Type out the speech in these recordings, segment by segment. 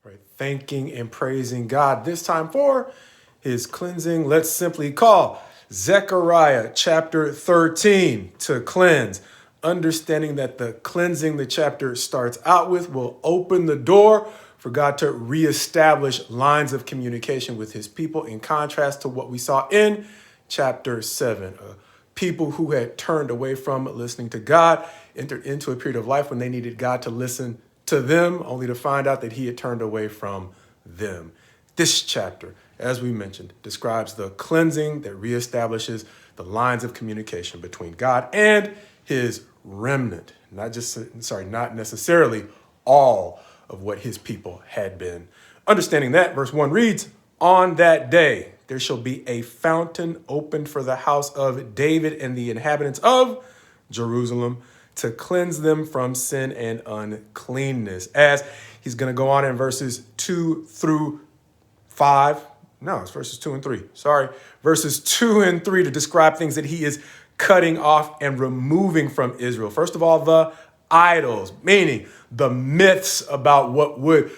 Right? Thanking and praising God, this time for his cleansing. Let's simply call Zechariah chapter 13 to cleanse. Understanding that the cleansing the chapter starts out with will open the door for God to reestablish lines of communication with his people, in contrast to what we saw in chapter 7. People who had turned away from listening to God entered into a period of life when they needed God to listen to them, only to find out that he had turned away from them. This chapter, as we mentioned, describes the cleansing that reestablishes the lines of communication between God and his remnant. Not necessarily all of what his people had been. Understanding that, verse 1 reads, "On that day there shall be a fountain opened for the house of David and the inhabitants of Jerusalem, to cleanse them from sin and uncleanness." As he's going to go on in verses 2 through 5. No, it's verses 2 and 3. Sorry. Verses 2 and 3 to describe things that he is cutting off and removing from Israel. First of all, the idols, meaning the myths about what would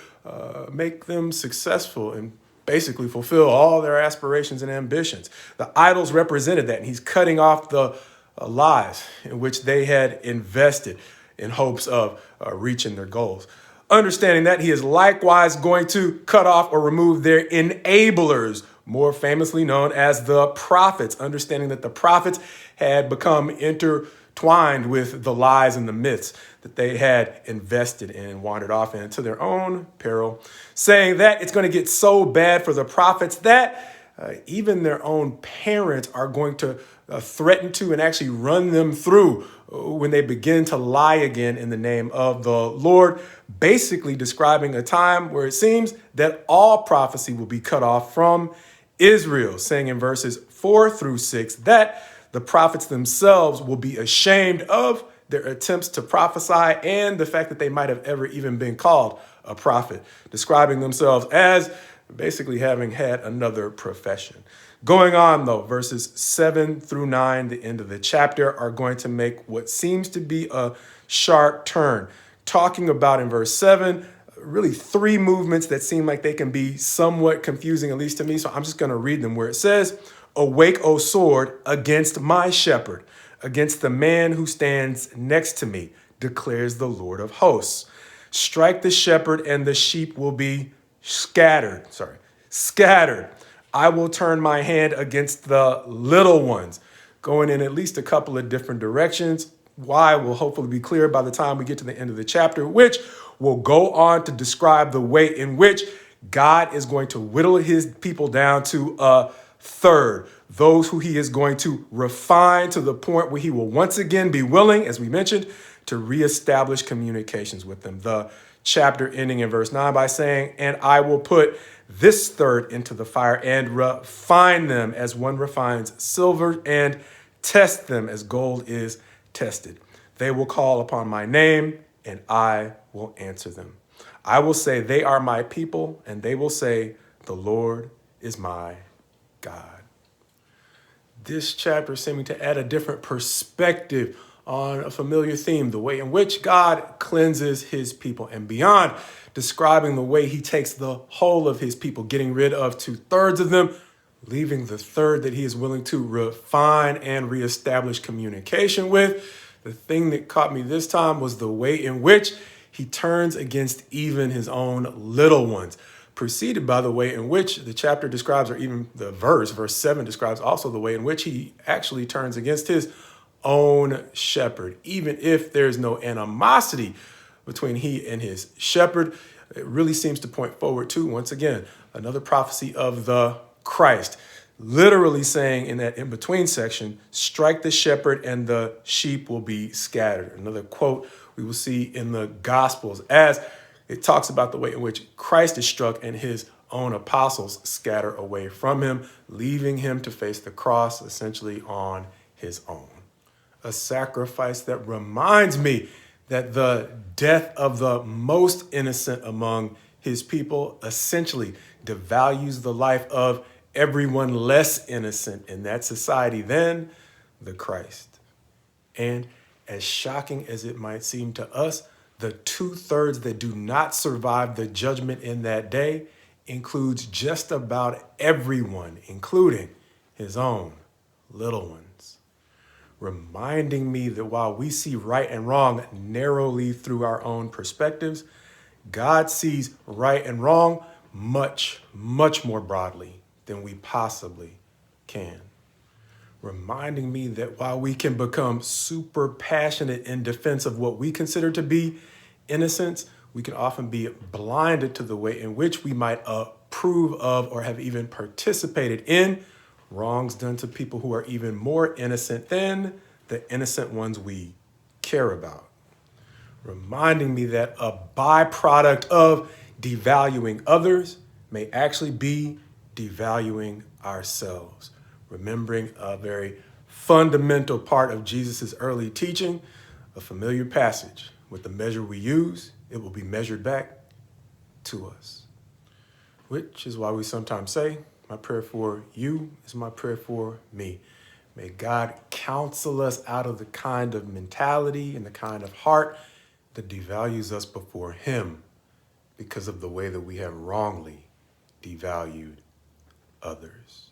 make them successful and basically fulfill all their aspirations and ambitions. The idols represented that, and he's cutting off the lies in which they had invested in hopes of reaching their goals. Understanding that, he is likewise going to cut off or remove their enablers, more famously known as the prophets. Understanding that the prophets had become intertwined with the lies and the myths that they had invested in and wandered off into their own peril. Saying that it's going to get so bad for the prophets that even their own parents are going to threaten to and actually run them through when they begin to lie again in the name of the Lord, basically describing a time where it seems that all prophecy will be cut off from Israel, saying in verses 4 through 6 that the prophets themselves will be ashamed of their attempts to prophesy and the fact that they might have ever even been called a prophet, describing themselves as basically having had another profession. Going on, though, verses 7 through 9, the end of the chapter, are going to make what seems to be a sharp turn. Talking about in verse 7, really three movements that seem like they can be somewhat confusing, at least to me. So I'm just going to read them, where it says, "Awake, O sword, against my shepherd, against the man who stands next to me, declares the Lord of hosts. Strike the shepherd and the sheep will be scattered. I will turn my hand against the little ones," going in at least a couple of different directions. Why will hopefully be clear by the time we get to the end of the chapter, which will go on to describe the way in which God is going to whittle his people down to a third. Those who he is going to refine to the point where he will once again be willing, as we mentioned, to reestablish communications with them. The chapter ending in verse 9 by saying, "And I will put this third into the fire and refine them as one refines silver and test them as gold is tested. They will call upon my name and I will answer them. I will say they are my people and they will say the Lord is my God." This chapter seeming to add a different perspective on a familiar theme, the way in which God cleanses his people, and beyond describing the way he takes the whole of his people, getting rid of 2/3 of them, leaving the third that he is willing to refine and reestablish communication with. The thing that caught me this time was the way in which he turns against even his own little ones, preceded by the way in which the chapter describes, or even the verse 7 describes also the way in which he actually turns against his own shepherd. Even if there's no animosity between he and his shepherd, it really seems to point forward to, once again, another prophecy of the Christ, literally saying in that in-between section, "Strike the shepherd and the sheep will be scattered." Another quote we will see in the Gospels as it talks about the way in which Christ is struck and his own apostles scatter away from him, leaving him to face the cross essentially on his own. A sacrifice that reminds me that the death of the most innocent among his people essentially devalues the life of everyone less innocent in that society than the Christ. And as shocking as it might seem to us, The 2/3 that do not survive the judgment in that day includes just about everyone, including his own little ones, reminding me that while we see right and wrong narrowly through our own perspectives, God sees right and wrong much, much more broadly than we possibly can. Reminding me that while we can become super passionate in defense of what we consider to be innocence, we can often be blinded to the way in which we might approve of or have even participated in wrongs done to people who are even more innocent than the innocent ones we care about. Reminding me that a byproduct of devaluing others may actually be devaluing ourselves. Remembering a very fundamental part of Jesus' early teaching, a familiar passage. With the measure we use, it will be measured back to us. Which is why we sometimes say, my prayer for you is my prayer for me. May God counsel us out of the kind of mentality and the kind of heart that devalues us before him because of the way that we have wrongly devalued others.